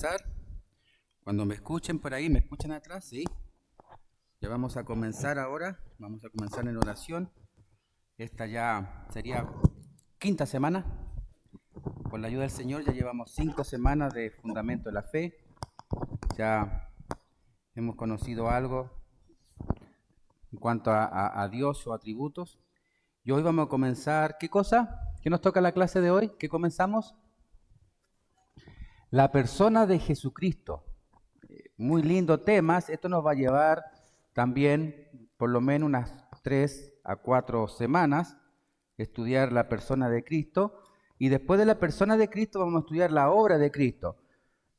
Comenzar. Cuando me escuchen por ahí, me escuchan atrás, sí. Ya vamos a comenzar ahora. Vamos a comenzar en oración. Esta ya sería quinta semana. Con la ayuda del Señor ya llevamos 5 semanas de fundamento de la fe. Ya hemos conocido algo en cuanto a Dios o atributos. Y hoy vamos a comenzar, ¿qué cosa? ¿Qué nos toca la clase de hoy? ¿Qué comenzamos? La persona de Jesucristo. Muy lindo temas. Esto nos va a llevar también por lo menos unas 3 a 4 semanas estudiar la persona de Cristo. Y después de la persona de Cristo vamos a estudiar la obra de Cristo.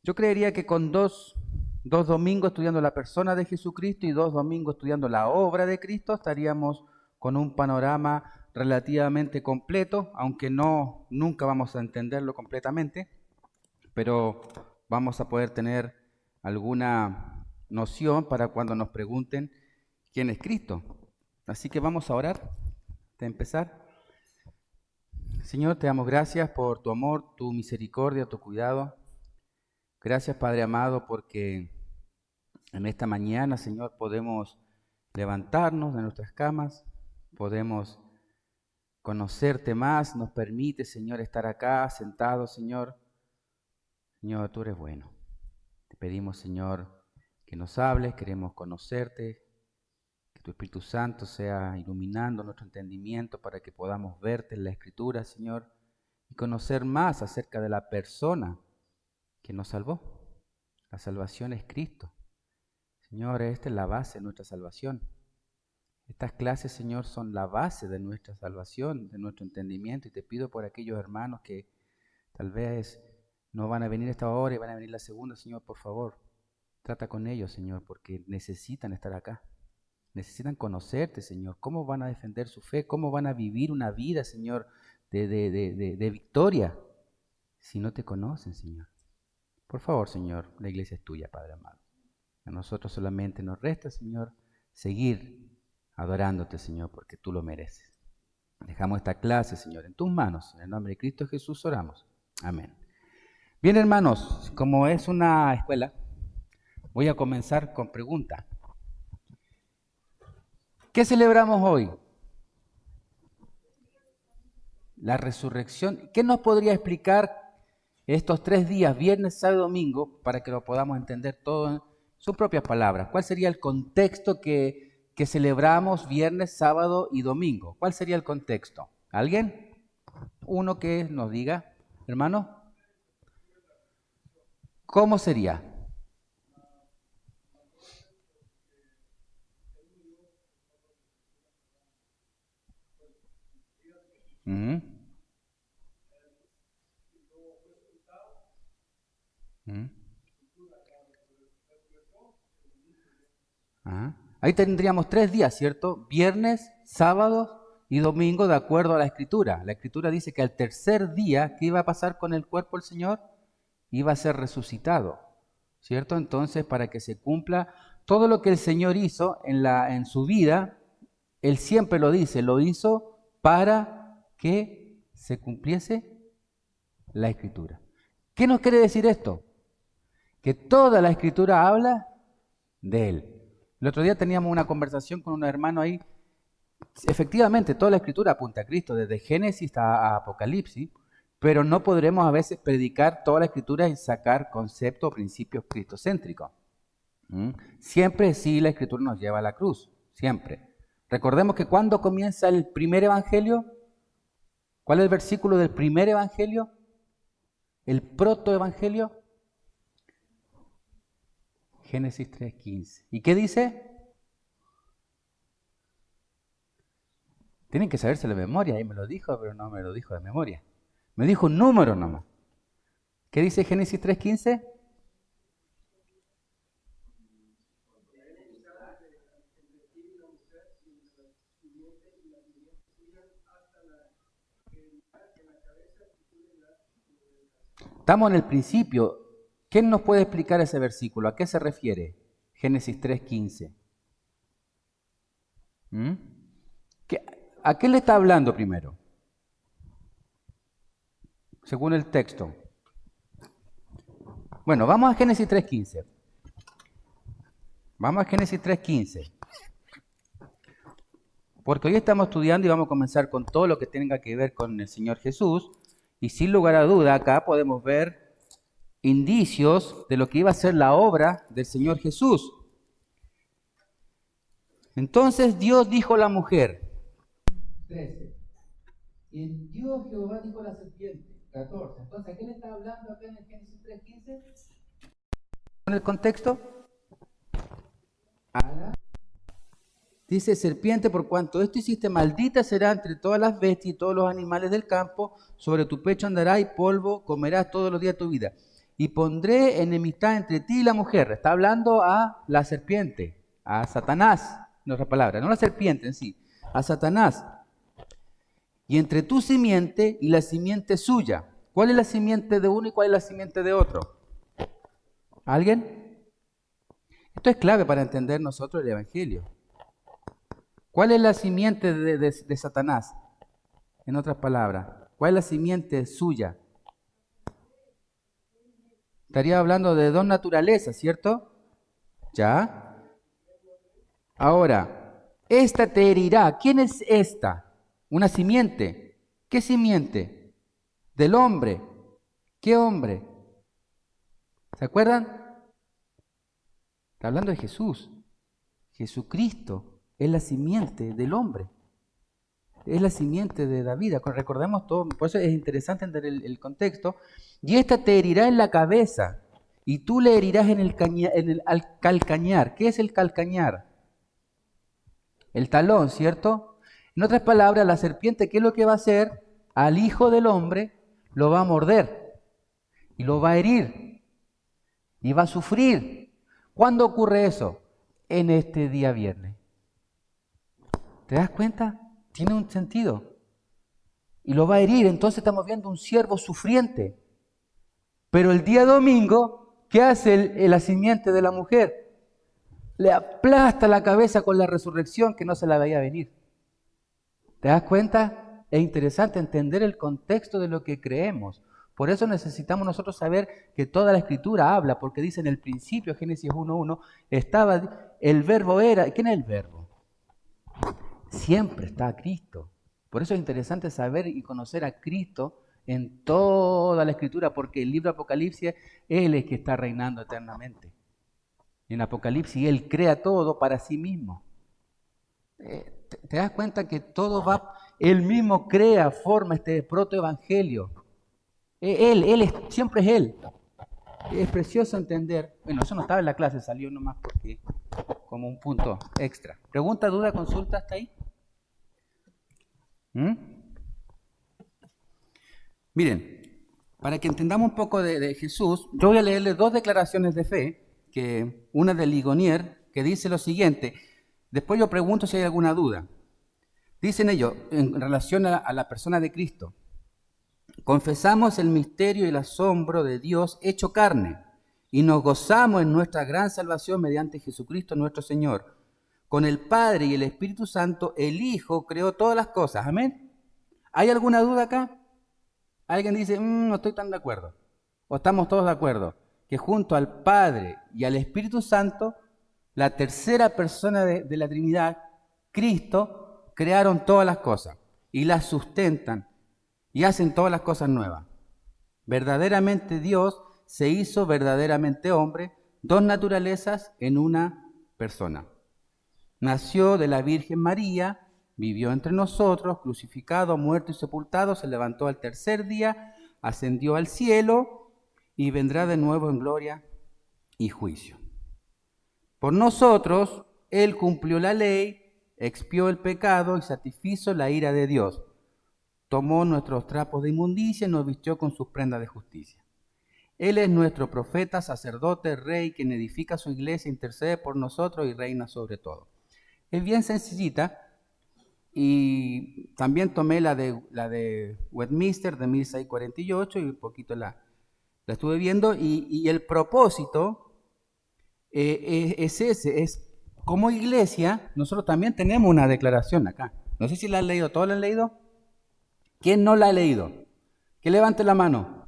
Yo creería que con dos domingos estudiando la persona de Jesucristo y 2 domingos estudiando la obra de Cristo estaríamos con un panorama relativamente completo, aunque nunca vamos a entenderlo completamente, pero vamos a poder tener alguna noción para cuando nos pregunten quién es Cristo. Así que vamos a orar de empezar. Señor, te damos gracias por tu amor, tu misericordia, tu cuidado. Gracias, Padre amado, porque en esta mañana, Señor, podemos levantarnos de nuestras camas, podemos conocerte más, nos permite, Señor, estar acá sentados, Señor. Señor, tú eres bueno. Te pedimos, Señor, que nos hables, queremos conocerte, que tu Espíritu Santo sea iluminando nuestro entendimiento para que podamos verte en la Escritura, Señor, y conocer más acerca de la persona que nos salvó. La salvación es Cristo. Señor, esta es la base de nuestra salvación. Estas clases, Señor, son la base de nuestra salvación, de nuestro entendimiento, y te pido por aquellos hermanos que tal vez no van a venir esta hora y van a venir la segunda, Señor, por favor, trata con ellos, Señor, porque necesitan estar acá. Necesitan conocerte, Señor. ¿Cómo van a defender su fe? ¿Cómo van a vivir una vida, Señor, de victoria si no te conocen, Señor? Por favor, Señor, la iglesia es tuya, Padre amado. A nosotros solamente nos resta, Señor, seguir adorándote, Señor, porque tú lo mereces. Dejamos esta clase, Señor, en tus manos. En el nombre de Cristo Jesús oramos. Amén. Bien, hermanos, como es una escuela, voy a comenzar con preguntas. ¿Qué celebramos hoy? La resurrección. ¿Qué nos podría explicar estos 3 días, viernes, sábado y domingo, para que lo podamos entender todo en sus propias palabras? ¿Cuál sería el contexto que celebramos viernes, sábado y domingo? ¿Cuál sería el contexto? ¿Alguien? Uno que nos diga, hermano. ¿Cómo sería? Uh-huh. Uh-huh. Ajá. Ahí tendríamos 3 días, ¿cierto? Viernes, sábado y domingo, de acuerdo a la Escritura. La Escritura dice que al tercer día, ¿qué iba a pasar con el cuerpo del Señor? Iba a ser resucitado, ¿cierto? Entonces, para que se cumpla todo lo que el Señor hizo en su vida, Él siempre lo dice, lo hizo para que se cumpliese la Escritura. ¿Qué nos quiere decir esto? Que toda la Escritura habla de Él. El otro día teníamos una conversación con un hermano ahí. Efectivamente, toda la Escritura apunta a Cristo, desde Génesis a Apocalipsis, pero no podremos a veces predicar toda la Escritura y sacar conceptos o principios cristocéntricos. Siempre sí la Escritura nos lleva a la cruz, siempre. Recordemos que cuando comienza el primer evangelio, ¿cuál es el versículo del primer evangelio? El protoevangelio. Génesis 3:15. ¿Y qué dice? Tienen que sabérselo de memoria, ahí me lo dijo, pero no me lo dijo de memoria. Me dijo un número nomás. ¿Qué dice Génesis 3:15? Estamos en el principio. ¿Quién nos puede explicar ese versículo? ¿A qué se refiere? Génesis 3:15. ¿Mm? ¿A qué le está hablando primero? Según el texto. Bueno, vamos a Génesis 3:15. Vamos a Génesis 3:15. Porque hoy estamos estudiando y vamos a comenzar con todo lo que tenga que ver con el Señor Jesús. Y sin lugar a duda, acá podemos ver indicios de lo que iba a ser la obra del Señor Jesús. Entonces Dios dijo a la mujer, 13. Y Dios Jehová dijo a la serpiente, 14. Entonces, ¿a qué le está hablando acá en el Génesis 3:15? ¿Con el contexto? Dice, serpiente, por cuanto esto hiciste, maldita será entre todas las bestias y todos los animales del campo, sobre tu pecho andarás y polvo comerás todos los días de tu vida. Y pondré enemistad entre ti y la mujer. Está hablando a la serpiente, a Satanás, en otras palabras, no la serpiente en sí, a Satanás. Y entre tu simiente y la simiente suya. ¿Cuál es la simiente de uno y cuál es la simiente de otro? ¿Alguien? Esto es clave para entender nosotros el Evangelio. ¿Cuál es la simiente de Satanás? En otras palabras, ¿cuál es la simiente suya? Estaría hablando de dos naturalezas, ¿cierto? ¿Ya? Ahora, esta te herirá. ¿Quién es esta? Una simiente. ¿Qué simiente? Del hombre. ¿Qué hombre? ¿Se acuerdan? Está hablando de Jesús. Jesucristo es la simiente del hombre. Es la simiente de David. Recordemos todo, por eso es interesante entender el contexto. Y esta te herirá en la cabeza, y tú le herirás en el calcañar. ¿Qué es el calcañar? El talón, ¿cierto? En otras palabras, la serpiente, ¿qué es lo que va a hacer? Al Hijo del Hombre lo va a morder, y lo va a herir, y va a sufrir. ¿Cuándo ocurre eso? En este día viernes. ¿Te das cuenta? Tiene un sentido. Y lo va a herir. Entonces estamos viendo un siervo sufriente. Pero el día domingo, ¿qué hace la simiente de la mujer? Le aplasta la cabeza con la resurrección que no se la veía venir. ¿Te das cuenta? Es interesante entender el contexto de lo que creemos. Por eso necesitamos nosotros saber que toda la Escritura habla, porque dice en el principio, Génesis 1:1, estaba, el verbo era, ¿quién es el verbo? Siempre está Cristo. Por eso es interesante saber y conocer a Cristo en toda la Escritura, porque el libro de Apocalipsis, Él es que está reinando eternamente. En Apocalipsis Él crea todo para sí mismo. ¿Te das cuenta que todo va, Él mismo crea, forma este protoevangelio? Siempre es Él. Es precioso entender. Bueno, eso no estaba en la clase, salió nomás porque como un punto extra. ¿Pregunta, duda, consulta hasta ahí? Miren, para que entendamos un poco de Jesús, yo voy a leerles dos declaraciones de fe, que una de Ligonier, que dice lo siguiente. Después yo pregunto si hay alguna duda. Dicen ellos, en relación a la persona de Cristo: confesamos el misterio y el asombro de Dios hecho carne, y nos gozamos en nuestra gran salvación mediante Jesucristo nuestro Señor. Con el Padre y el Espíritu Santo, el Hijo creó todas las cosas. ¿Amén? ¿Hay alguna duda acá? Alguien dice, no estoy tan de acuerdo. O estamos todos de acuerdo que junto al Padre y al Espíritu Santo, la tercera persona de la Trinidad, Cristo, crearon todas las cosas y las sustentan y hacen todas las cosas nuevas. Verdaderamente Dios se hizo verdaderamente hombre, dos naturalezas en una persona. Nació de la Virgen María, vivió entre nosotros, crucificado, muerto y sepultado, se levantó al tercer día, ascendió al cielo y vendrá de nuevo en gloria y juicio. Por nosotros, Él cumplió la ley, expió el pecado y satisfizo la ira de Dios. Tomó nuestros trapos de inmundicia y nos vistió con sus prendas de justicia. Él es nuestro profeta, sacerdote, rey, quien edifica su iglesia, intercede por nosotros y reina sobre todo. Es bien sencillita, y también tomé la de Westminster de 1648 y un poquito la estuve viendo, y el propósito es ese, es como iglesia. Nosotros también tenemos una declaración acá. No sé si la han leído, ¿todos la han leído? ¿Quién no la ha leído? Que levante la mano.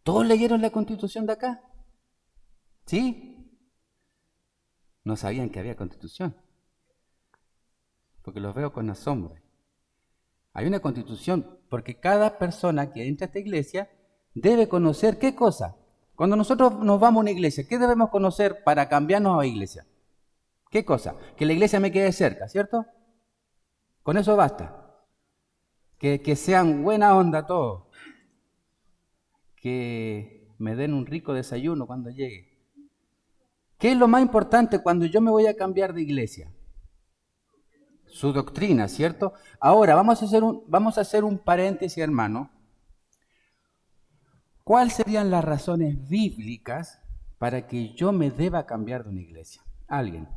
¿Todos leyeron la Constitución de acá? ¿Sí? No sabían que había Constitución, porque los veo con asombro. Hay una Constitución, porque cada persona que entra a esta iglesia debe conocer ¿qué cosa? Cuando nosotros nos vamos a una iglesia, ¿qué debemos conocer para cambiarnos a iglesia? ¿Qué cosa? Que la iglesia me quede cerca, ¿cierto? Con eso basta. Que sean buena onda todos. Que me den un rico desayuno cuando llegue. ¿Qué es lo más importante cuando yo me voy a cambiar de iglesia? Su doctrina, ¿cierto? Ahora, vamos a hacer un paréntesis, hermano. ¿Cuáles serían las razones bíblicas para que yo me deba cambiar de una iglesia? Alguien.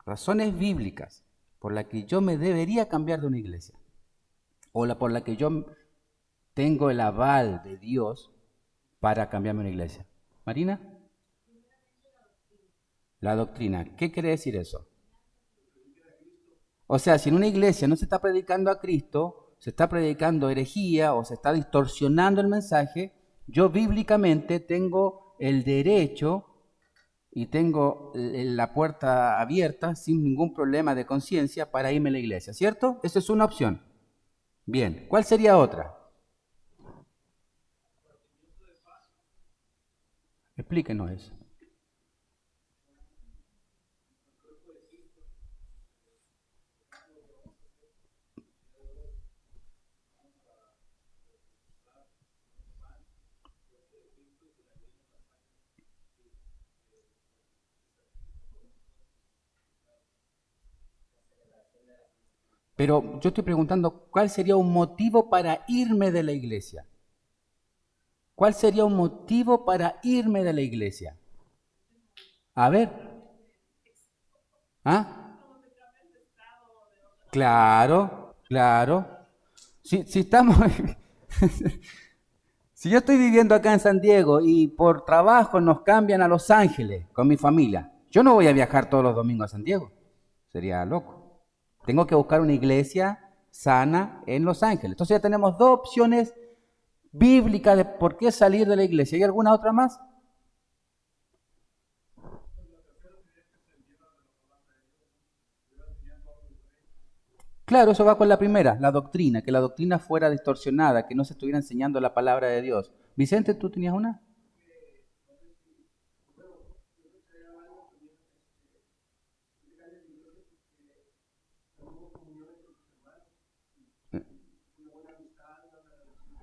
Razones bíblicas por las que yo me debería cambiar de una iglesia. O por la que yo tengo el aval de Dios para cambiarme de una iglesia. Marina. La doctrina. ¿Qué quiere decir eso? O sea, si en una iglesia no se está predicando a Cristo, se está predicando herejía o se está distorsionando el mensaje, yo bíblicamente tengo el derecho y tengo la puerta abierta sin ningún problema de conciencia para irme a la iglesia, ¿cierto? Esa es una opción. Bien, ¿cuál sería otra? Explíquenos eso. Pero yo estoy preguntando, ¿cuál sería un motivo para irme de la iglesia? ¿Cuál sería un motivo para irme de la iglesia? A ver. ¿Ah? Claro, claro. Si estamos... Si yo estoy viviendo acá en San Diego y por trabajo nos cambian a Los Ángeles con mi familia, yo no voy a viajar todos los domingos a San Diego. Sería loco. Tengo que buscar una iglesia sana en Los Ángeles. Entonces ya tenemos dos opciones bíblicas de por qué salir de la iglesia. ¿Hay alguna otra más? Claro, eso va con la primera, la doctrina, que la doctrina fuera distorsionada, que no se estuviera enseñando la palabra de Dios. Vicente, ¿tú tenías una?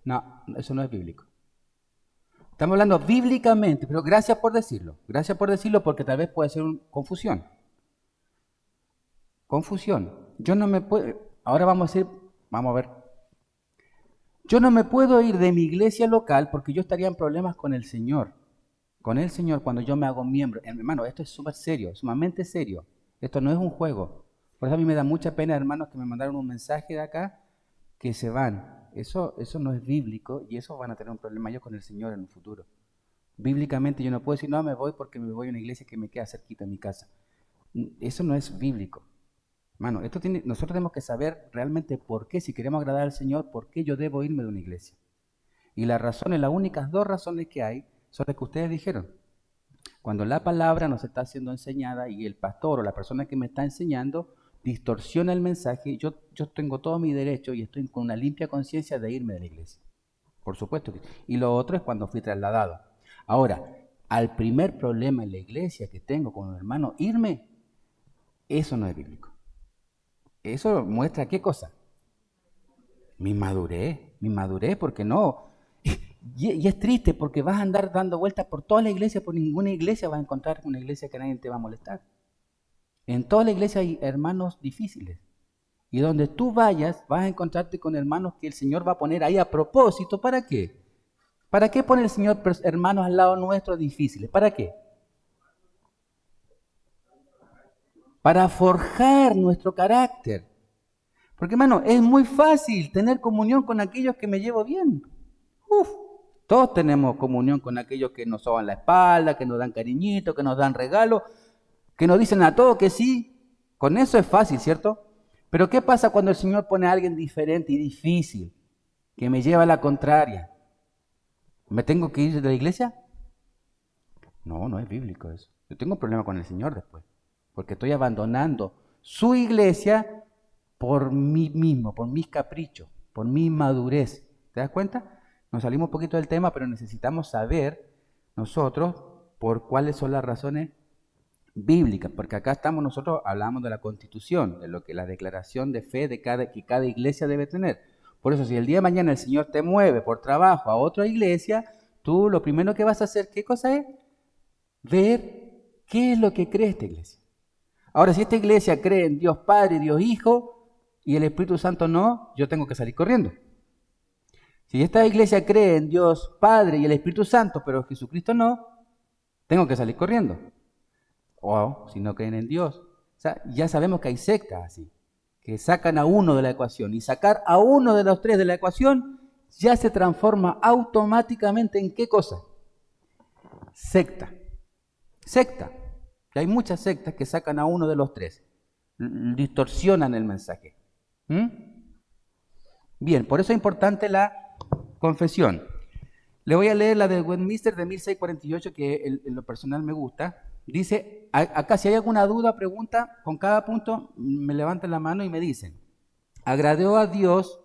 No, eso no es bíblico. Estamos hablando bíblicamente, pero gracias por decirlo. Gracias por decirlo porque tal vez puede ser confusión. Confusión. Yo no me puedo... Ahora vamos a ver. Yo no me puedo ir de mi iglesia local porque yo estaría en problemas con el Señor. Con el Señor cuando yo me hago miembro. Hermano, esto es súper serio, sumamente serio. Esto no es un juego. Por eso a mí me da mucha pena, hermanos, que me mandaron un mensaje de acá que se van. Eso no es bíblico y eso van a tener un problema yo con el Señor en el futuro. Bíblicamente yo no puedo decir, no, me voy porque me voy a una iglesia que me queda cerquita de mi casa. Eso no es bíblico. Hermano, nosotros tenemos que saber realmente por qué, si queremos agradar al Señor, por qué yo debo irme de una iglesia. Y las razones, las únicas dos razones que hay, son las que ustedes dijeron. Cuando la palabra nos está siendo enseñada y el pastor o la persona que me está enseñando distorsiona el mensaje, yo tengo todo mi derecho y estoy con una limpia conciencia de irme de la iglesia. Por supuesto que sí. Y lo otro es cuando fui trasladado. Ahora, al primer problema en la iglesia que tengo con un hermano, irme, eso no es bíblico. Eso muestra qué cosa. Mi madurez, porque no. Y es triste porque vas a andar dando vueltas por toda la iglesia, por ninguna iglesia vas a encontrar una iglesia que nadie te va a molestar. En toda la iglesia hay hermanos difíciles. Y donde tú vayas, vas a encontrarte con hermanos que el Señor va a poner ahí a propósito. ¿Para qué? ¿Para qué pone el Señor hermanos al lado nuestro difíciles? ¿Para qué? Para forjar nuestro carácter. Porque, hermano, es muy fácil tener comunión con aquellos que me llevo bien. Uf, todos tenemos comunión con aquellos que nos soban la espalda, que nos dan cariñito, que nos dan regalos, que nos dicen a todos que sí. Con eso es fácil, ¿cierto? Pero ¿qué pasa cuando el Señor pone a alguien diferente y difícil, que me lleva a la contraria? ¿Me tengo que ir de la iglesia? No, no es bíblico eso. Yo tengo un problema con el Señor después, porque estoy abandonando su iglesia por mí mismo, por mis caprichos, por mi inmadurez. ¿Te das cuenta? Nos salimos un poquito del tema, pero necesitamos saber nosotros por cuáles son las razones bíblicas, porque acá estamos nosotros, hablamos de la Constitución, de lo que la declaración de fe que cada iglesia debe tener. Por eso, si el día de mañana el Señor te mueve por trabajo a otra iglesia, tú lo primero que vas a hacer, ¿qué cosa es? Ver qué es lo que cree esta iglesia. Ahora, si esta iglesia cree en Dios Padre, Dios Hijo, y el Espíritu Santo no, yo tengo que salir corriendo. Si esta iglesia cree en Dios Padre y el Espíritu Santo, pero Jesucristo no, tengo que salir corriendo. O si no creen en Dios. O sea, ya sabemos que hay sectas así, que sacan a uno de la ecuación. Y sacar a uno de los tres de la ecuación ya se transforma automáticamente en ¿qué cosa? Secta. Secta. Y hay muchas sectas que sacan a uno de los tres. Distorsionan el mensaje. Bien, por eso es importante la confesión. Le voy a leer la de Westminster de 1648, que en lo personal me gusta. Dice, acá si hay alguna duda, pregunta, con cada punto me levantan la mano y me dicen: agradó a Dios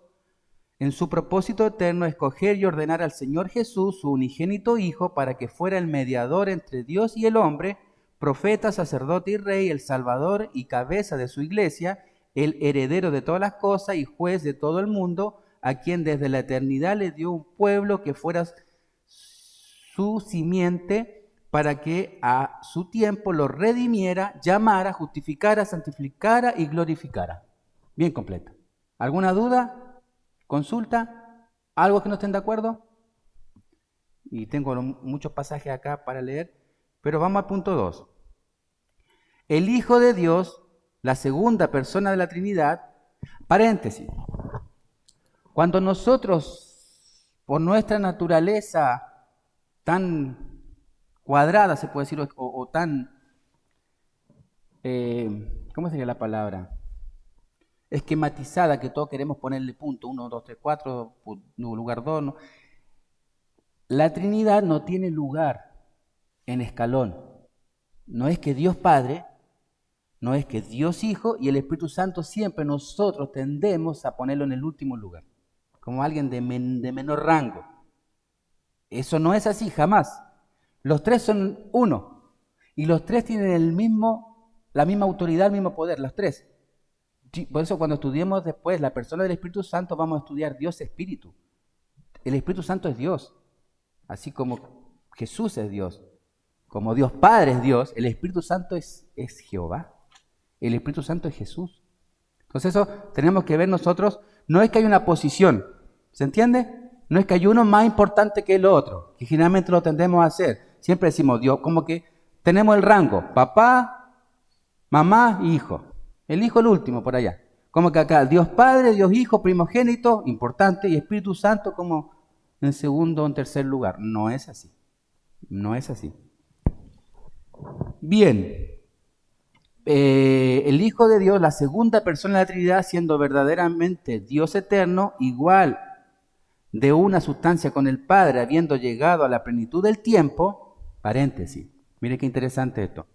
en su propósito eterno escoger y ordenar al Señor Jesús, su unigénito Hijo, para que fuera el mediador entre Dios y el hombre, profeta, sacerdote y rey, el salvador y cabeza de su iglesia, el heredero de todas las cosas y juez de todo el mundo, a quien desde la eternidad le dio un pueblo que fuera su simiente, para que a su tiempo lo redimiera, llamara, justificara, santificara y glorificara. Bien completa. ¿Alguna duda? ¿Consulta? ¿Algo que no estén de acuerdo? Y tengo muchos pasajes acá para leer, pero vamos al punto 2. El Hijo de Dios, la segunda persona de la Trinidad, paréntesis. Cuando nosotros, por nuestra naturaleza tan cuadrada, se puede decir, o tan, ¿cómo sería la palabra? Esquematizada, que todos queremos ponerle punto, 1, 2, 3, 4, lugar 2. ¿No? La Trinidad no tiene lugar en escalón. No es que Dios Padre, no es que Dios Hijo y el Espíritu Santo siempre nosotros tendemos a ponerlo en el último lugar, como alguien de menor rango. Eso no es así, jamás. Los tres son uno y los tres tienen la misma autoridad, el mismo poder, los tres. Por eso cuando estudiemos después la persona del Espíritu Santo vamos a estudiar Dios Espíritu. El Espíritu Santo es Dios, así como Jesús es Dios, como Dios Padre es Dios, el Espíritu Santo es Jehová, el Espíritu Santo es Jesús. Entonces eso tenemos que ver nosotros, no es que hay una posición, ¿se entiende? No es que hay uno más importante que el otro, que generalmente lo tendemos a hacer. Siempre decimos Dios, como que tenemos el rango, papá, mamá, hijo. El hijo el último por allá. Como que acá Dios Padre, Dios Hijo, primogénito, importante, y Espíritu Santo como en segundo o en tercer lugar. No es así. No es así. Bien. El Hijo de Dios, la segunda persona de la Trinidad, siendo verdaderamente Dios eterno, igual de una sustancia con el Padre, habiendo llegado a la plenitud del tiempo, paréntesis, mire qué interesante esto.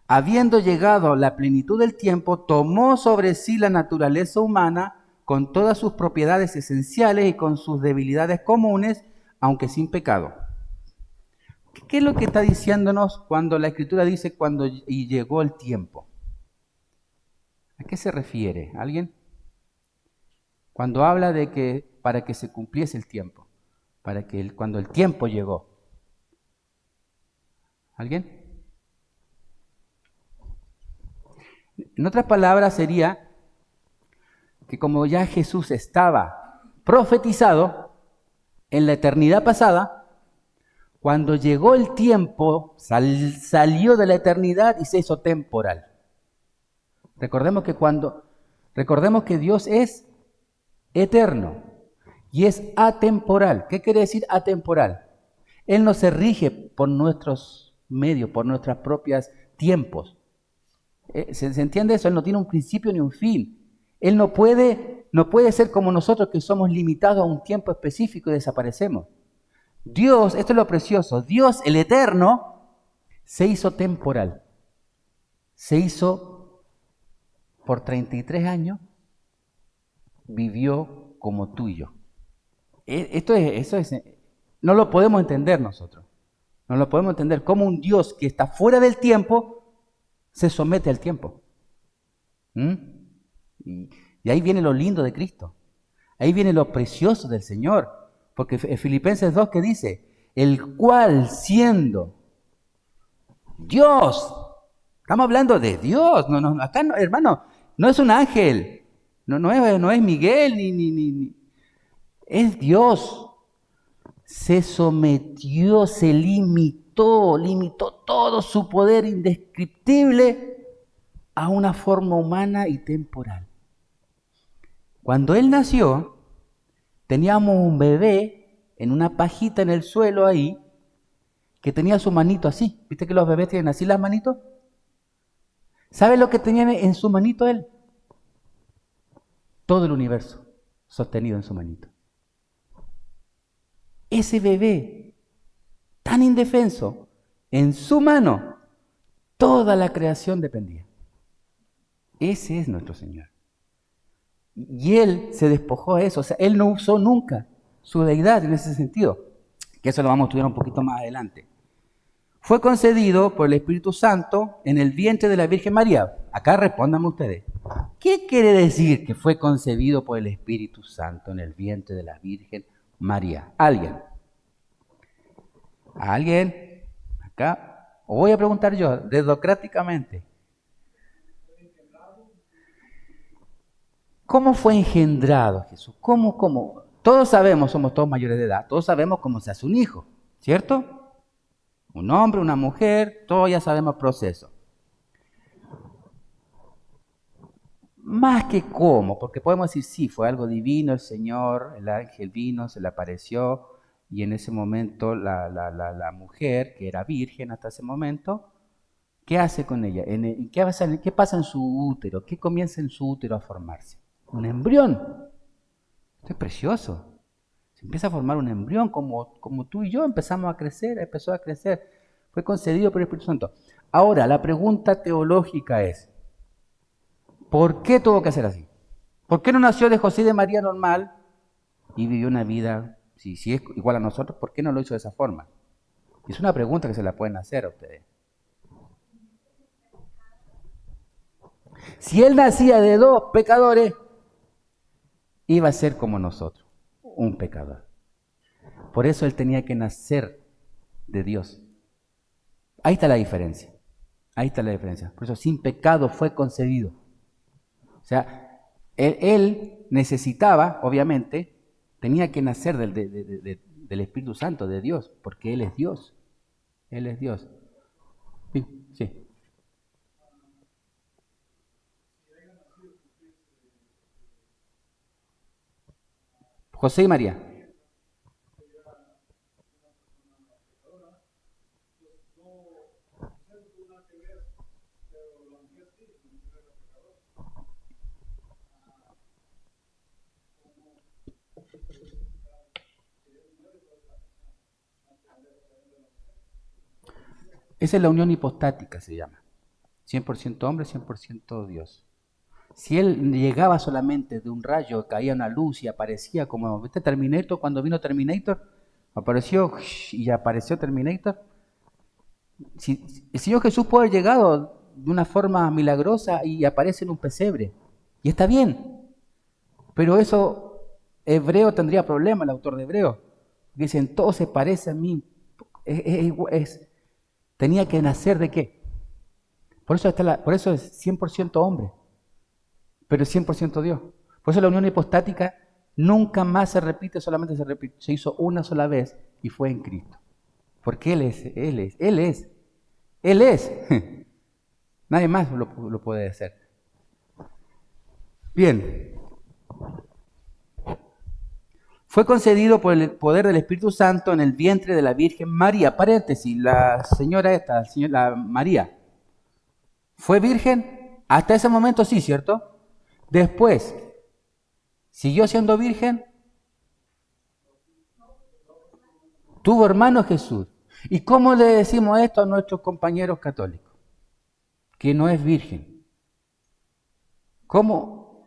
Habiendo llegado a la plenitud del tiempo, tomó sobre sí la naturaleza humana con todas sus propiedades esenciales y con sus debilidades comunes, aunque sin pecado. ¿Qué es lo que está diciéndonos cuando la Escritura dice y llegó el tiempo? ¿A qué se refiere? ¿Alguien? Cuando habla de que para que se cumpliese el tiempo, cuando el tiempo llegó. ¿Alguien? En otras palabras sería que como ya Jesús estaba profetizado en la eternidad pasada, cuando llegó el tiempo salió de la eternidad y se hizo temporal. Recordemos que Dios es eterno y es atemporal. ¿Qué quiere decir atemporal? Él no se rige por nuestros medios, por nuestros propios tiempos. ¿Se entiende eso? Él no tiene un principio ni un fin. Él no puede ser como nosotros, que somos limitados a un tiempo específico y desaparecemos. Dios, esto es lo precioso, Dios el Eterno se hizo temporal. Se hizo por 33 años, vivió como tú y yo. No lo podemos entender nosotros. No lo podemos entender cómo un Dios que está fuera del tiempo se somete al tiempo. ¿Mm? Y ahí viene lo lindo de Cristo. Ahí viene lo precioso del Señor. Porque Filipenses 2 que dice, el cual siendo Dios, estamos hablando de Dios, acá no, hermano, no es un ángel, no es Miguel, es Dios. Se sometió, se limitó todo su poder indescriptible a una forma humana y temporal. Cuando Él nació, teníamos un bebé en una pajita en el suelo ahí, que tenía su manito así. ¿Viste que los bebés tienen así las manitos? ¿Sabe lo que tenía en su manito Él? Todo el universo sostenido en su manito. Ese bebé, tan indefenso, en su mano, toda la creación dependía. Ese es nuestro Señor. Y Él se despojó de eso. O sea, Él no usó nunca su deidad en ese sentido. Que eso lo vamos a estudiar un poquito más adelante. Fue concedido por el Espíritu Santo en el vientre de la Virgen María. Acá respóndanme ustedes. ¿Qué quiere decir que fue concebido por el Espíritu Santo en el vientre de la Virgen María? ¿Alguien? ¿Alguien? Acá. O voy a preguntar yo, dedocráticamente. ¿Cómo fue engendrado Jesús? ¿Cómo? Todos sabemos, somos todos mayores de edad, todos sabemos cómo se hace un hijo, ¿cierto? Un hombre, una mujer, todos ya sabemos el proceso. Más que cómo, porque podemos decir, sí, fue algo divino, el Señor, el ángel vino, se le apareció, y en ese momento la mujer, que era virgen hasta ese momento, ¿qué hace con ella? ¿Qué pasa en su útero? ¿Qué comienza en su útero a formarse? Un embrión. Esto es precioso. Se empieza a formar un embrión, como tú y yo empezamos a crecer, empezó a crecer. Fue concedido por el Espíritu Santo. Ahora, la pregunta teológica es, ¿por qué tuvo que ser así? ¿Por qué no nació de José y de María normal y vivió una vida, si es igual a nosotros, ¿por qué no lo hizo de esa forma? Es una pregunta que se la pueden hacer a ustedes. Si él nacía de dos pecadores, iba a ser como nosotros, un pecador. Por eso él tenía que nacer de Dios. Ahí está la diferencia. Ahí está la diferencia. Por eso sin pecado fue concebido. O sea, él necesitaba, obviamente, tenía que nacer del Espíritu Santo, de Dios, porque Él es Dios. Él es Dios. Sí. José y María. Esa es la unión hipostática, se llama. 100% hombre, 100% Dios. Si él llegaba solamente de un rayo, caía una luz y aparecía como, ¿viste Terminator? Cuando vino Terminator, apareció y apareció Terminator. Si el Señor Jesús puede haber llegado de una forma milagrosa y aparece en un pesebre, y está bien, pero eso Hebreo tendría problema, el autor de Hebreo. Dicen, todo se parece a mí. Tenía que nacer ¿de qué? Por eso es 100% hombre, pero es 100% Dios. Por eso la unión hipostática nunca más se repite, solamente se hizo una sola vez y fue en Cristo. Porque Él es. Nadie más lo puede hacer. Bien. Fue concedido por el poder del Espíritu Santo en el vientre de la Virgen María. Paréntesis, la señora María, ¿fue virgen? Hasta ese momento sí, ¿cierto? Después, ¿siguió siendo virgen? Tuvo hermano Jesús. ¿Y cómo le decimos esto a nuestros compañeros católicos? Que no es virgen. ¿Cómo?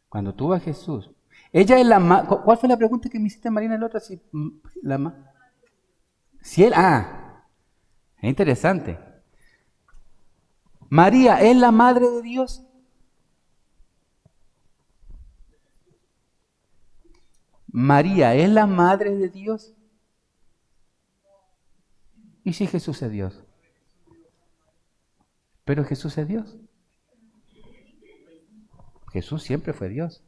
Cuando tuvo a Jesús. Ella es la ¿Cuál fue la pregunta que me hiciste, Marina, el otro? Si él, es interesante. María, ¿es la madre de Dios? María, ¿es la madre de Dios? ¿Y si Jesús es Dios? Pero Jesús es Dios. Jesús siempre fue Dios.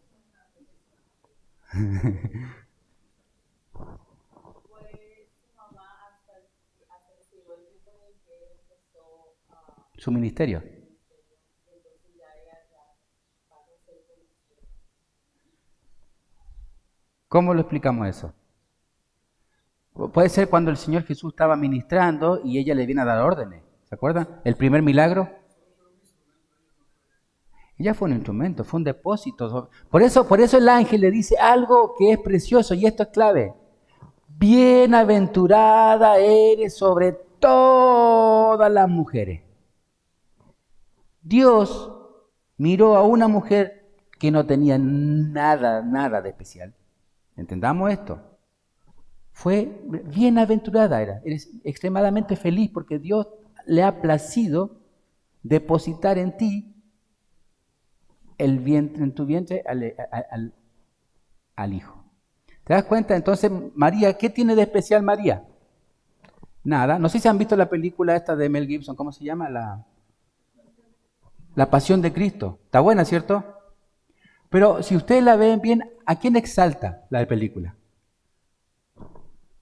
Su ministerio. ¿Cómo lo explicamos eso? Puede ser cuando el Señor Jesús estaba ministrando y ella le viene a dar órdenes. ¿Se acuerdan? El primer milagro. Ella fue un instrumento, fue un depósito. Por eso el ángel le dice algo que es precioso y esto es clave. Bienaventurada eres sobre todas las mujeres. Dios miró a una mujer que no tenía nada de especial. ¿Entendamos esto? Fue bienaventurada, eres extremadamente feliz porque Dios le ha placido depositar en ti el vientre, en tu vientre al Hijo. ¿Te das cuenta? Entonces, María, ¿qué tiene de especial María? Nada. No sé si han visto la película esta de Mel Gibson, ¿cómo se llama? La Pasión de Cristo. Está buena, ¿cierto? Pero si ustedes la ven bien, ¿a quién exalta la película?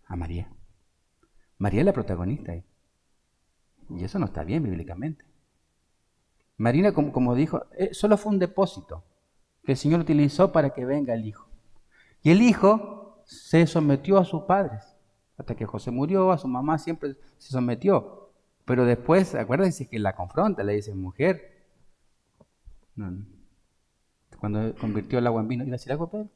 A María. María es la protagonista ahí. Y eso no está bien bíblicamente. María, como dijo, solo fue un depósito que el Señor utilizó para que venga el Hijo. Y el Hijo se sometió a sus padres. Hasta que José murió, a su mamá siempre se sometió. Pero después, acuérdense que la confronta, le dice, mujer. No. Cuando convirtió el agua en vino. ¿Iba a decir algo, Pedro?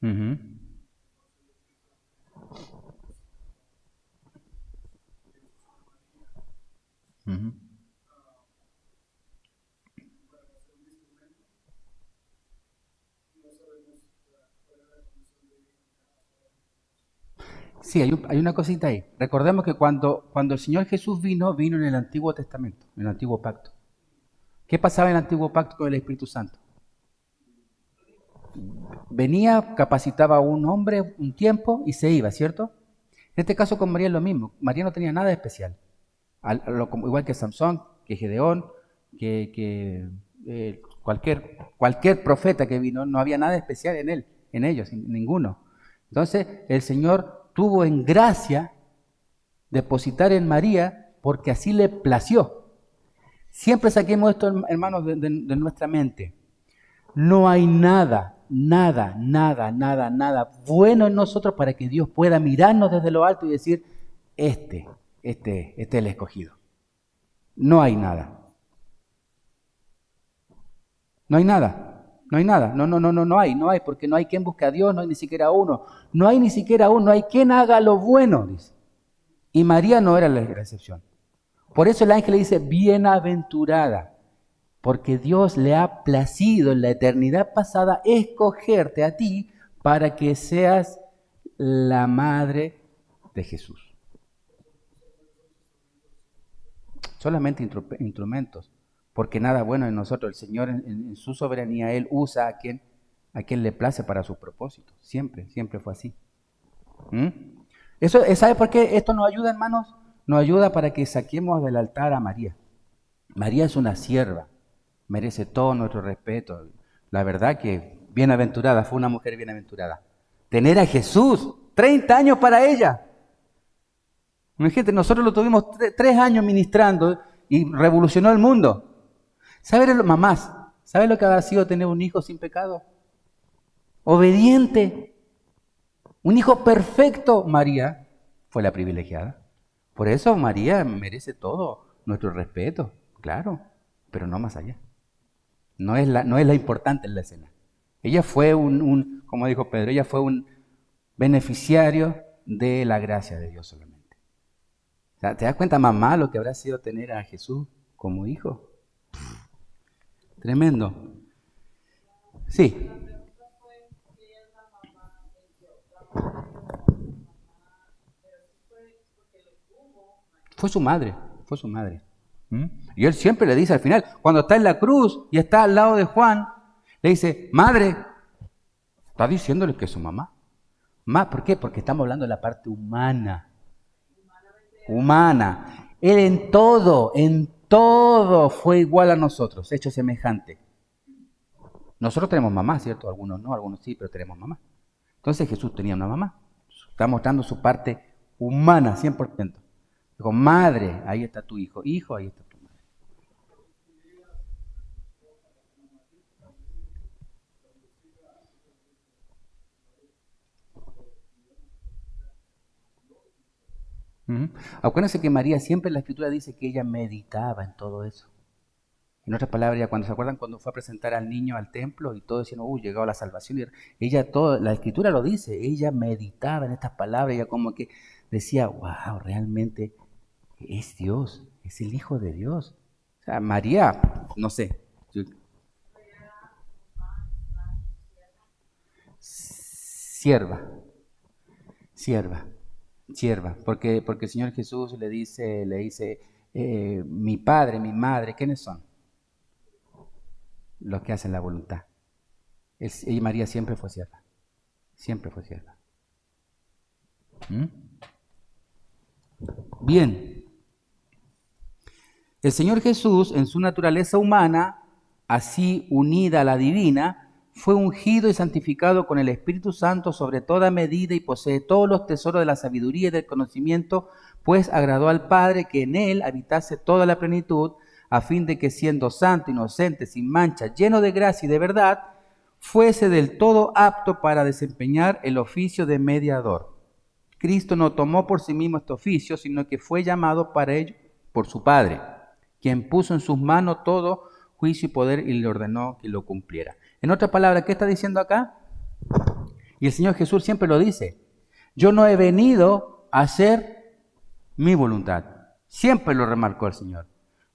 Uh-huh. Uh-huh. Sí, hay una cosita ahí. Recordemos que cuando el Señor Jesús vino en el Antiguo Testamento, en el Antiguo Pacto. ¿Qué pasaba en el Antiguo Pacto con el Espíritu Santo? Venía, capacitaba a un hombre un tiempo y se iba, ¿cierto? En este caso con María es lo mismo. María no tenía nada de especial. Igual que Samson, que Gedeón, que cualquier profeta que vino, no había nada especial en ellos, ninguno. Entonces el Señor tuvo en gracia depositar en María porque así le plació. Siempre saquemos esto, hermanos, de nuestra mente. No hay nada bueno en nosotros para que Dios pueda mirarnos desde lo alto y decir, este es el escogido. No hay nada. No hay nada. No hay, porque no hay quien busque a Dios, no hay ni siquiera uno. No hay quien haga lo bueno, dice. Y María no era la excepción. Por eso el ángel le dice, bienaventurada. Porque Dios le ha placido en la eternidad pasada escogerte a ti para que seas la madre de Jesús. Solamente instrumentos, porque nada bueno en nosotros. El Señor en su soberanía, Él usa a quien le place para sus propósitos. Siempre fue así. ¿Sabe por qué esto nos ayuda, hermanos? Nos ayuda para que saquemos del altar a María. María es una sierva. Merece todo nuestro respeto. La verdad que bienaventurada, fue una mujer bienaventurada. Tener a Jesús, 30 años para ella. Imagínate, nosotros lo tuvimos 3 años ministrando y revolucionó el mundo. ¿Saben, mamás? ¿Saben lo que ha sido tener un hijo sin pecado? Obediente. Un hijo perfecto, María fue la privilegiada. Por eso María merece todo nuestro respeto, claro, pero no más allá. No es la importante en la escena. Ella fue como dijo Pedro, ella fue un beneficiario de la gracia de Dios solamente. O sea, ¿te das cuenta, mamá, lo que habrá sido tener a Jesús como hijo? Tremendo. Sí. Fue su madre, fue su madre. ¿Mm? Y él siempre le dice al final, cuando está en la cruz y está al lado de Juan, le dice, madre, está diciéndole que es su mamá. ¿Por qué? Porque estamos hablando de la parte humana. Humana. Él en todo fue igual a nosotros, hecho semejante. Nosotros tenemos mamá, ¿cierto? Algunos no, algunos sí, pero tenemos mamá. Entonces Jesús tenía una mamá. Está mostrando su parte humana, 100%. Dijo, madre, ahí está tu hijo. Hijo, ahí está tu madre. Acuérdense que María siempre en la Escritura dice que ella meditaba en todo eso. En otras palabras, ya cuando se acuerdan cuando fue a presentar al niño al templo y todo decían, llegó la salvación. Ella, la Escritura lo dice, ella meditaba en estas palabras, ella como que decía, wow, realmente es Dios, es el Hijo de Dios. O sea, María, no sé. Sierva, sierva, porque el Señor Jesús le dice, mi padre, mi madre, ¿quiénes son? Los que hacen la voluntad. Y María siempre fue sierva, siempre fue sierva. Bien, el Señor Jesús en su naturaleza humana, así unida a la divina, fue ungido y santificado con el Espíritu Santo sobre toda medida y posee todos los tesoros de la sabiduría y del conocimiento, pues agradó al Padre que en él habitase toda la plenitud, a fin de que siendo santo, inocente, sin mancha, lleno de gracia y de verdad, fuese del todo apto para desempeñar el oficio de mediador. Cristo no tomó por sí mismo este oficio, sino que fue llamado para ello por su Padre, quien puso en sus manos todo juicio y poder y le ordenó que lo cumpliera. En otras palabras, ¿qué está diciendo acá? Y el Señor Jesús siempre lo dice, yo no he venido a hacer mi voluntad. Siempre lo remarcó el Señor.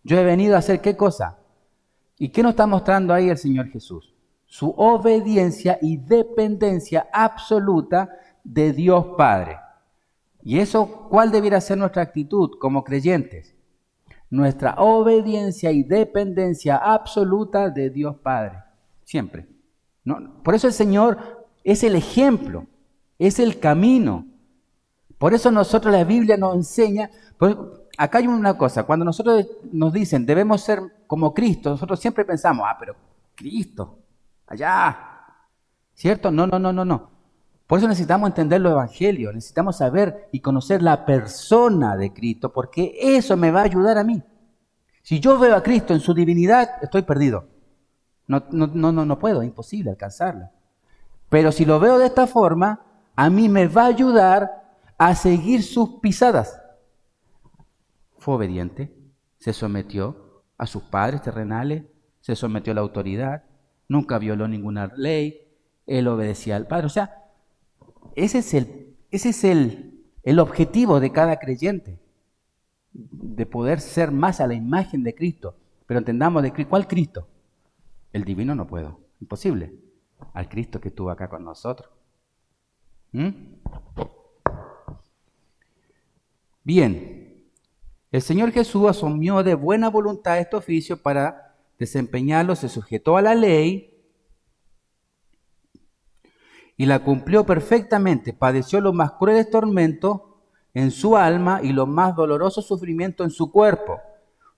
Yo he venido a hacer ¿qué cosa? ¿Y qué nos está mostrando ahí el Señor Jesús? Su obediencia y dependencia absoluta de Dios Padre. ¿Y eso cuál debiera ser nuestra actitud como creyentes? Nuestra obediencia y dependencia absoluta de Dios Padre. Siempre. No, por eso el Señor es el ejemplo, es el camino. Por eso nosotros la Biblia nos enseña. Acá hay una cosa, cuando nosotros nos dicen debemos ser como Cristo, nosotros siempre pensamos, pero Cristo, allá, ¿cierto? No. Por eso necesitamos entender los evangelios, necesitamos saber y conocer la persona de Cristo, porque eso me va a ayudar a mí. Si yo veo a Cristo en su divinidad, estoy perdido. No puedo, es imposible alcanzarlo. Pero si lo veo de esta forma, a mí me va a ayudar a seguir sus pisadas. Fue obediente, se sometió a sus padres terrenales, se sometió a la autoridad, nunca violó ninguna ley, él obedecía al Padre. O sea, ese es el objetivo de cada creyente, de poder ser más a la imagen de Cristo. Pero entendamos de ¿cuál Cristo? El divino no puedo, imposible. Al Cristo que estuvo acá con nosotros. Bien, el Señor Jesús asumió de buena voluntad este oficio para desempeñarlo, se sujetó a la ley y la cumplió perfectamente, padeció los más crueles tormentos en su alma y los más dolorosos sufrimientos en su cuerpo.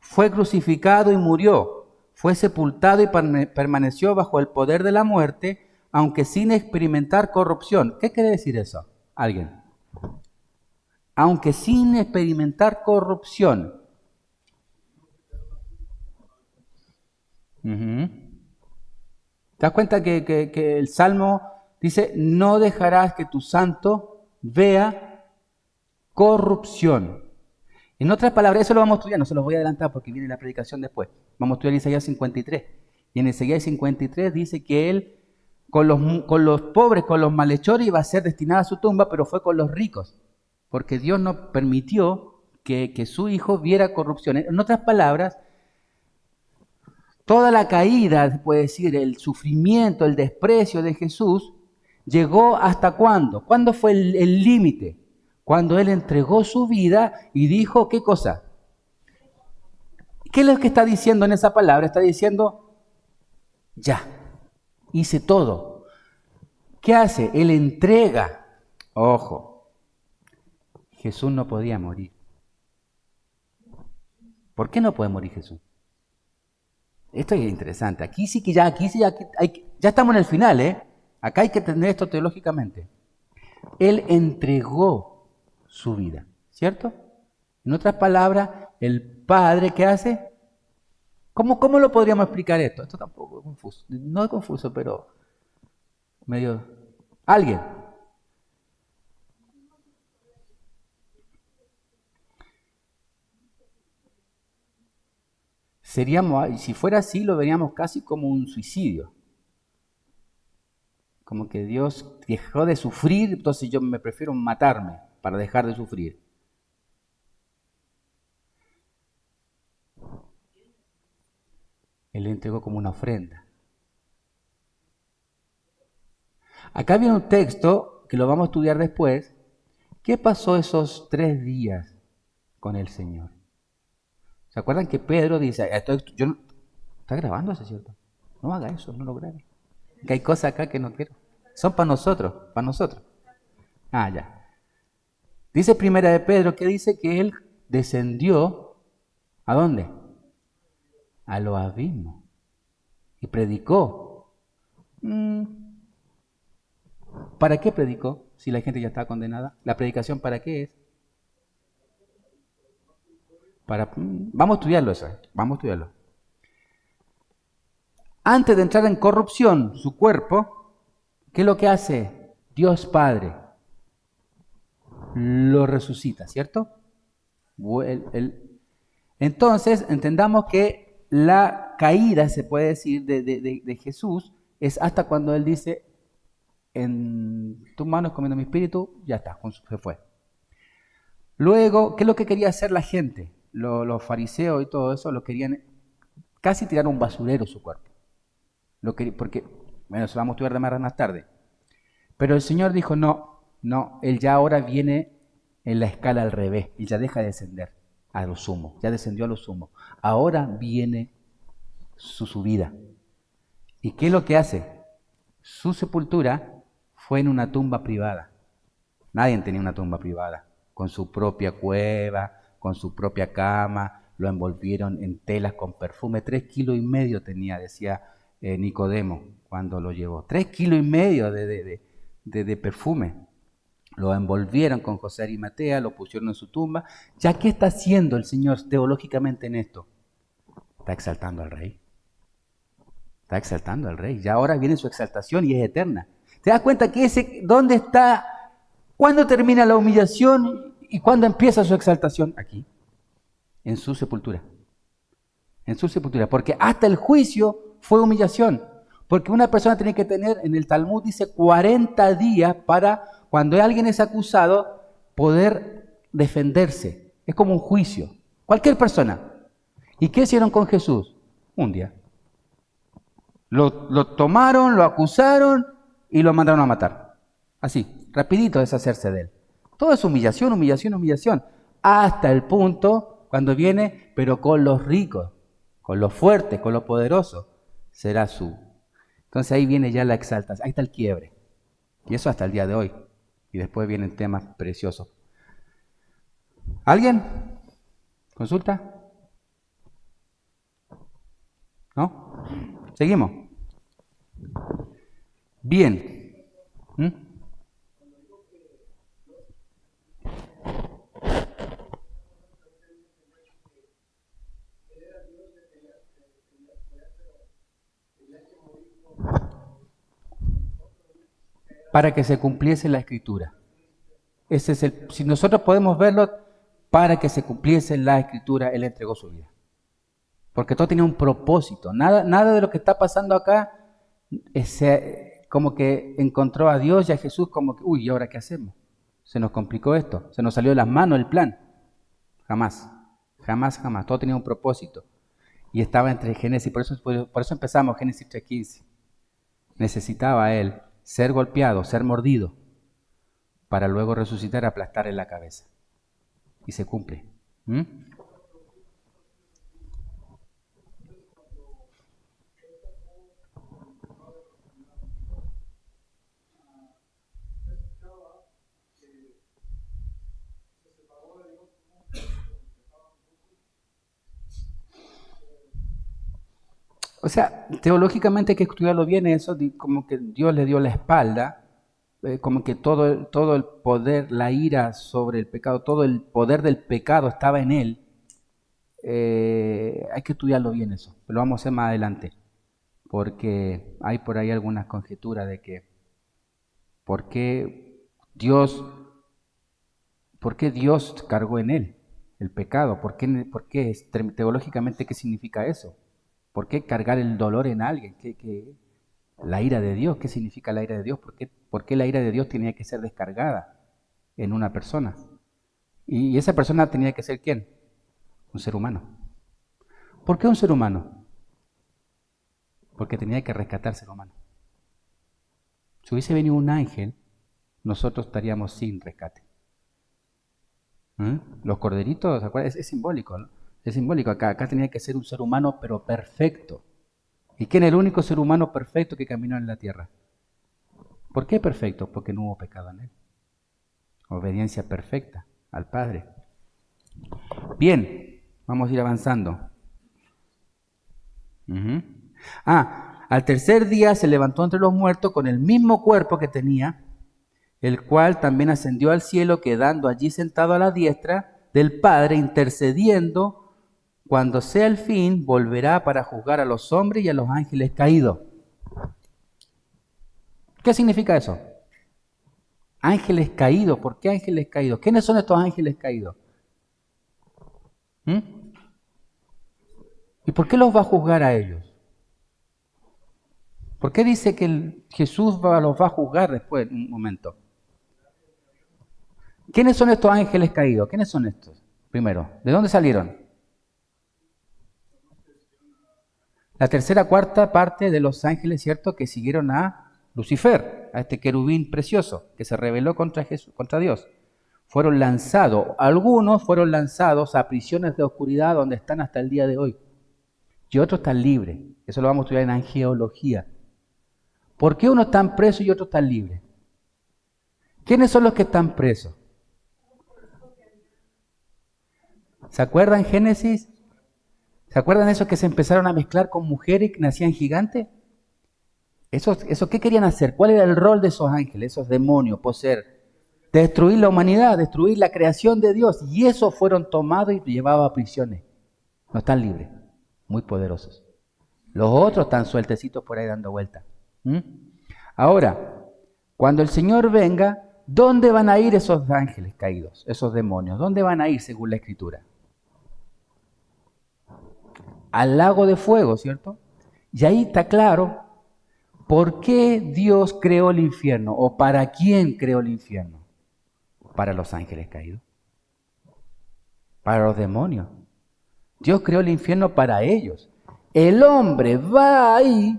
Fue crucificado y murió, fue sepultado y permaneció bajo el poder de la muerte, aunque sin experimentar corrupción. ¿Qué quiere decir eso? ¿Alguien? Aunque sin experimentar corrupción. ¿Te das cuenta que el Salmo Dice, no dejarás que tu santo vea corrupción. En otras palabras, eso lo vamos a estudiar, no se los voy a adelantar porque viene la predicación después. Vamos a estudiar Isaías 53. Y en Isaías 53 dice que él con los pobres, con los malhechores iba a ser destinado a su tumba, pero fue con los ricos. Porque Dios no permitió que su hijo viera corrupción. En otras palabras, toda la caída, se puede decir, el sufrimiento, el desprecio de Jesús, llegó hasta ¿cuándo? ¿Cuándo fue el límite? Cuando Él entregó su vida y dijo, ¿qué cosa? ¿Qué es lo que está diciendo en esa palabra? Está diciendo, ya, hice todo. ¿Qué hace? Él entrega. Ojo, Jesús no podía morir. ¿Por qué no puede morir Jesús? Esto es interesante. Aquí sí que ya estamos en el final, ¿eh? Acá hay que entender esto teológicamente. Él entregó su vida, ¿cierto? En otras palabras, el Padre, ¿qué hace? ¿Cómo lo podríamos explicar esto? Esto tampoco es confuso. No es confuso, pero medio... ¿Alguien? Si fuera así, lo veríamos casi como un suicidio. Como que Dios dejó de sufrir, entonces yo me prefiero matarme para dejar de sufrir. Él le entregó como una ofrenda. Acá viene un texto que lo vamos a estudiar después. ¿Qué pasó esos 3 días con el Señor? ¿Se acuerdan que Pedro dice, ¿está grabando eso, cierto? No haga eso, no lo grabe. Que hay cosas acá que no quiero. Son para nosotros, para nosotros. Ah, ya. Dice Primera de Pedro que dice que él descendió, ¿a dónde? A los abismos. Y predicó. ¿Para qué predicó? Si la gente ya está condenada. ¿La predicación para qué es? Vamos a estudiarlo eso. Vamos a estudiarlo. Antes de entrar en corrupción, su cuerpo, ¿qué es lo que hace Dios Padre? Lo resucita, ¿cierto? Entonces, entendamos que la caída, se puede decir, de Jesús es hasta cuando Él dice, en tus manos comiendo mi espíritu, ya está, se fue. Luego, ¿qué es lo que quería hacer la gente? Los fariseos y todo eso lo querían casi tirar a un basurero su cuerpo. Porque, bueno, eso lo vamos a estudiar más tarde. Pero el Señor dijo, no, Él ya ahora viene en la escala al revés. Él ya deja de descender a lo sumo, ya descendió a lo sumo. Ahora viene su subida. ¿Y qué es lo que hace? Su sepultura fue en una tumba privada. Nadie tenía una tumba privada, con su propia cueva, con su propia cama, lo envolvieron en telas con perfume. 3,5 kilos tenía, decía Nicodemo cuando lo llevó. 3,5 kilos de perfume. Lo envolvieron con José Arimatea, lo pusieron en su tumba. ¿Ya qué está haciendo el Señor teológicamente en esto? Está exaltando al Rey. Está exaltando al Rey. Ya ahora viene su exaltación y es eterna. ¿Te das cuenta que dónde está? ¿Cuándo termina la humillación y cuándo empieza su exaltación? Aquí, en su sepultura. En su sepultura. Porque hasta el juicio fue humillación. Porque una persona tiene que tener, en el Talmud dice, 40 días para, cuando alguien es acusado, poder defenderse. Es como un juicio. Cualquier persona. ¿Y qué hicieron con Jesús? Un día. Lo tomaron, lo acusaron y lo mandaron a matar. Así, rapidito deshacerse de él. Todo es humillación, humillación, humillación. Hasta el punto cuando viene, pero con los ricos, con los fuertes, con los poderosos, será su. Entonces ahí viene ya la exaltación, ahí está el quiebre. Y eso hasta el día de hoy. Y después vienen temas preciosos. ¿Alguien? ¿Consulta? ¿No? Seguimos. Bien. para que se cumpliese la Escritura. Ese es si nosotros podemos verlo, para que se cumpliese la Escritura, Él entregó su vida. Porque todo tenía un propósito. Nada de lo que está pasando acá como que encontró a Dios y a Jesús como que, uy, ¿y ahora qué hacemos? Se nos complicó esto, se nos salió de las manos el plan. Jamás, jamás, jamás. Todo tenía un propósito. Y estaba entre Génesis, por eso empezamos Génesis 3:15. Necesitaba Él ser golpeado, ser mordido, para luego resucitar y aplastar en la cabeza. Y se cumple. O sea, teológicamente hay que estudiarlo bien eso, como que Dios le dio la espalda, como que todo el poder, la ira sobre el pecado, todo el poder del pecado estaba en Él. Hay que estudiarlo bien eso, lo vamos a hacer más adelante, porque hay por ahí algunas conjeturas de que ¿por qué Dios cargó en Él el pecado? ¿Por qué teológicamente qué significa eso? ¿Por qué cargar el dolor en alguien? La ira de Dios, ¿qué significa la ira de Dios? ¿Por qué la ira de Dios tenía que ser descargada en una persona? Y esa persona tenía que ser ¿quién? Un ser humano. ¿Por qué un ser humano? Porque tenía que rescatar ser humano. Si hubiese venido un ángel, nosotros estaríamos sin rescate. Los corderitos, ¿se acuerdan? Es simbólico, ¿no? Es simbólico. Acá tenía que ser un ser humano, pero perfecto. ¿Y quién es el único ser humano perfecto que caminó en la tierra? ¿Por qué perfecto? Porque no hubo pecado en él. Obediencia perfecta al Padre. Bien, vamos a ir avanzando. Al tercer día se levantó entre los muertos con el mismo cuerpo que tenía, el cual también ascendió al cielo, quedando allí sentado a la diestra del Padre, intercediendo. Cuando sea el fin, volverá para juzgar a los hombres y a los ángeles caídos. ¿Qué significa eso? Ángeles caídos. ¿Por qué ángeles caídos? ¿Quiénes son estos ángeles caídos? ¿Y por qué los va a juzgar a ellos? ¿Por qué dice que Jesús los va a juzgar después, en un momento? ¿Quiénes son estos ángeles caídos? ¿Quiénes son estos? Primero, ¿de dónde salieron? La tercera, cuarta parte de los ángeles, ¿cierto?, que siguieron a Lucifer, a este querubín precioso que se rebeló contra Dios. Fueron lanzados, algunos fueron lanzados a prisiones de oscuridad donde están hasta el día de hoy. Y otros están libres. Eso lo vamos a estudiar en angeología. ¿Por qué unos están presos y otros están libres? ¿Quiénes son los que están presos? ¿Se acuerdan Génesis? ¿Se acuerdan esos que se empezaron a mezclar con mujeres que nacían gigantes? ¿Eso qué querían hacer? ¿Cuál era el rol de esos ángeles, esos demonios, poseer? Destruir la humanidad, destruir la creación de Dios. Y esos fueron tomados y llevados a prisiones. No están libres, muy poderosos. Los otros están sueltecitos por ahí dando vueltas. Ahora, cuando el Señor venga, ¿dónde van a ir esos ángeles caídos, esos demonios? ¿Dónde van a ir según la Escritura? Al lago de fuego, ¿cierto? Y ahí está claro por qué Dios creó el infierno o para quién creó el infierno. Para los ángeles caídos, para los demonios. Dios creó el infierno para ellos. El hombre va ahí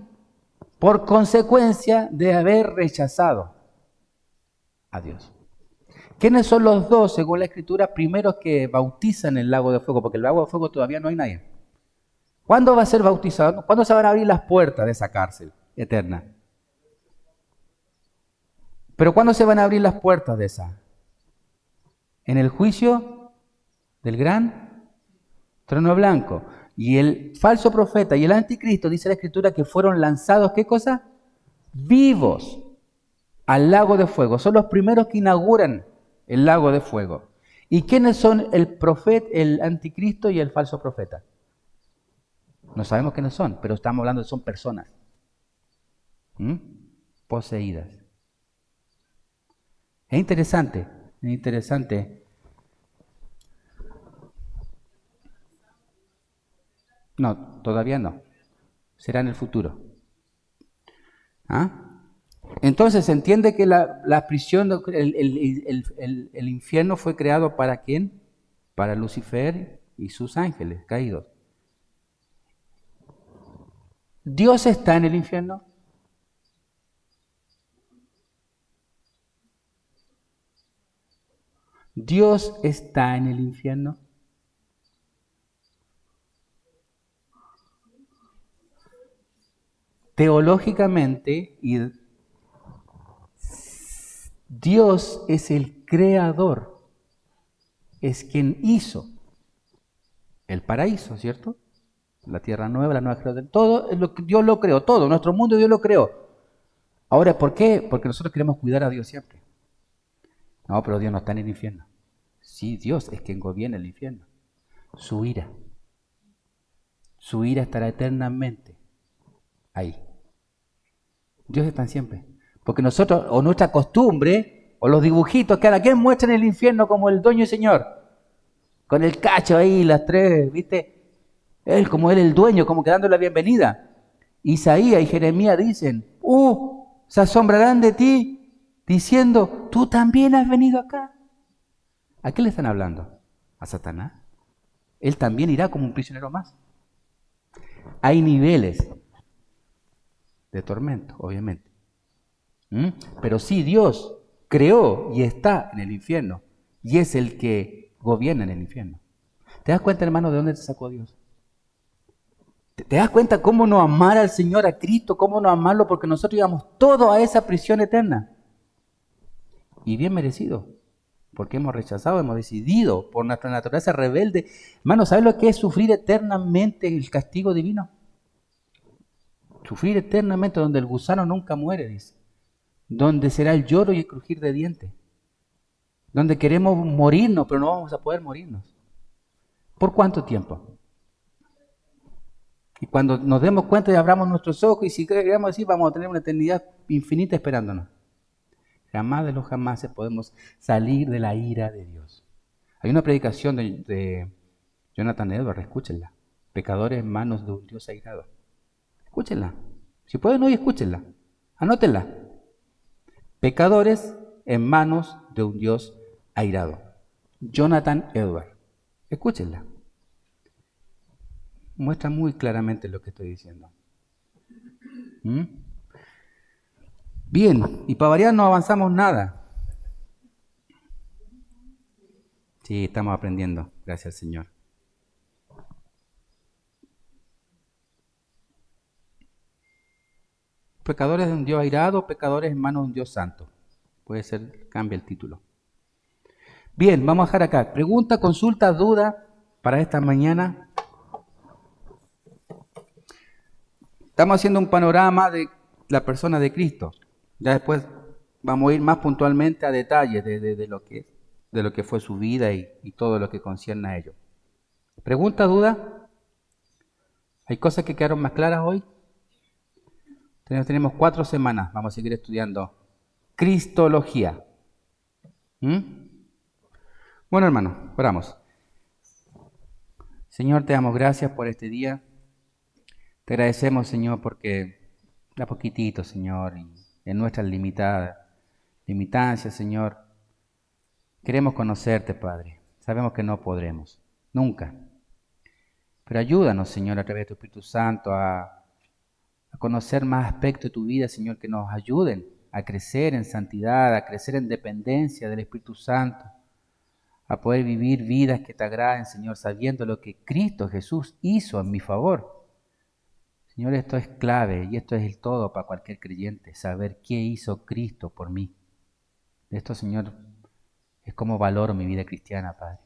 por consecuencia de haber rechazado a Dios. ¿Quiénes son los dos, según la Escritura, primeros que bautizan el lago de fuego? Porque el lago de fuego todavía no hay nadie. ¿Cuándo va a ser bautizado? ¿Cuándo se van a abrir las puertas de esa cárcel eterna? ¿Pero cuándo se van a abrir las puertas de esa? En el juicio del gran trono blanco. Y el falso profeta y el anticristo, dice la Escritura, que fueron lanzados, ¿qué cosa? Vivos al lago de fuego. Son los primeros que inauguran el lago de fuego. ¿Y quiénes son el profeta, el anticristo y el falso profeta? No sabemos quiénes son, pero estamos hablando de son personas poseídas. Es interesante, es interesante. No, todavía no. Será en el futuro. ¿Ah? Entonces se entiende que la prisión, el infierno fue creado ¿para quién? Para Lucifer y sus ángeles caídos. ¿Dios está en el infierno? ¿Dios está en el infierno? Teológicamente, Dios es el creador, es quien hizo el paraíso, ¿cierto? La tierra nueva, la nueva creación, todo es lo que Dios lo creó, todo, nuestro mundo Dios lo creó. Ahora, ¿por qué? Porque nosotros queremos cuidar a Dios siempre. No, pero Dios no está en el infierno. Sí, Dios es quien gobierna el infierno. Su ira. Su ira estará eternamente ahí. Dios está siempre. Porque nosotros, o nuestra costumbre, o los dibujitos, cada quien muestran el infierno como el dueño y señor. Con el cacho ahí, las tres, ¿viste? Él como él el dueño, como que dando la bienvenida. Isaías y Jeremías dicen, se asombrarán de ti, diciendo, tú también has venido acá. ¿A qué le están hablando? ¿A Satanás? Él también irá como un prisionero más. Hay niveles de tormento, obviamente. Pero sí, Dios creó y está en el infierno. Y es el que gobierna en el infierno. ¿Te das cuenta, hermano, de dónde te sacó Dios? ¿Te das cuenta cómo no amar al Señor, a Cristo, cómo no amarlo? Porque nosotros íbamos todo a esa prisión eterna. Y bien merecido. Porque hemos rechazado, hemos decidido por nuestra naturaleza rebelde. Hermano, ¿sabes lo que es sufrir eternamente el castigo divino? Sufrir eternamente donde el gusano nunca muere, dice. Donde será el lloro y el crujir de dientes. Donde queremos morirnos, pero no vamos a poder morirnos. ¿Por cuánto tiempo? Y cuando nos demos cuenta y abramos nuestros ojos y si queremos decir, vamos a tener una eternidad infinita esperándonos. Jamás de los jamases podemos salir de la ira de Dios. Hay una predicación de Jonathan Edwards, escúchenla. Pecadores en manos de un Dios airado. Escúchenla. Si pueden hoy, escúchenla. Anótenla. Pecadores en manos de un Dios airado. Jonathan Edwards. Escúchenla. Muestra muy claramente lo que estoy diciendo. Bien, y para variar no avanzamos nada. Sí, estamos aprendiendo, gracias al Señor. Pecadores de un Dios airado, pecadores en manos de un Dios santo. Puede ser, cambia el título. Bien, vamos a dejar acá. Pregunta, consulta, duda para esta mañana. Estamos haciendo un panorama de la persona de Cristo. Ya después vamos a ir más puntualmente a detalles de lo que fue su vida y todo lo que concierne a ello. ¿Pregunta, duda? ¿Hay cosas que quedaron más claras hoy? Tenemos 4 semanas, vamos a seguir estudiando Cristología. Bueno, hermano, oramos. Señor, te damos gracias por este día. Te agradecemos, Señor, porque da poquitito, Señor, y en nuestras limitancias, Señor, queremos conocerte, Padre. Sabemos que no podremos, nunca. Pero ayúdanos, Señor, a través de tu Espíritu Santo a conocer más aspectos de tu vida, Señor, que nos ayuden a crecer en santidad, a crecer en dependencia del Espíritu Santo, a poder vivir vidas que te agraden, Señor, sabiendo lo que Cristo Jesús hizo en mi favor. Señor, esto es clave y esto es el todo para cualquier creyente, saber qué hizo Cristo por mí. Esto, Señor, es como valoro mi vida cristiana, Padre.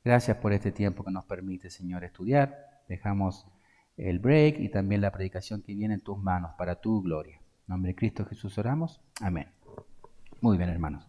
Gracias por este tiempo que nos permite, Señor, estudiar. Dejamos el break y también la predicación que viene en tus manos para tu gloria. En nombre de Cristo Jesús oramos. Amén. Muy bien, hermanos.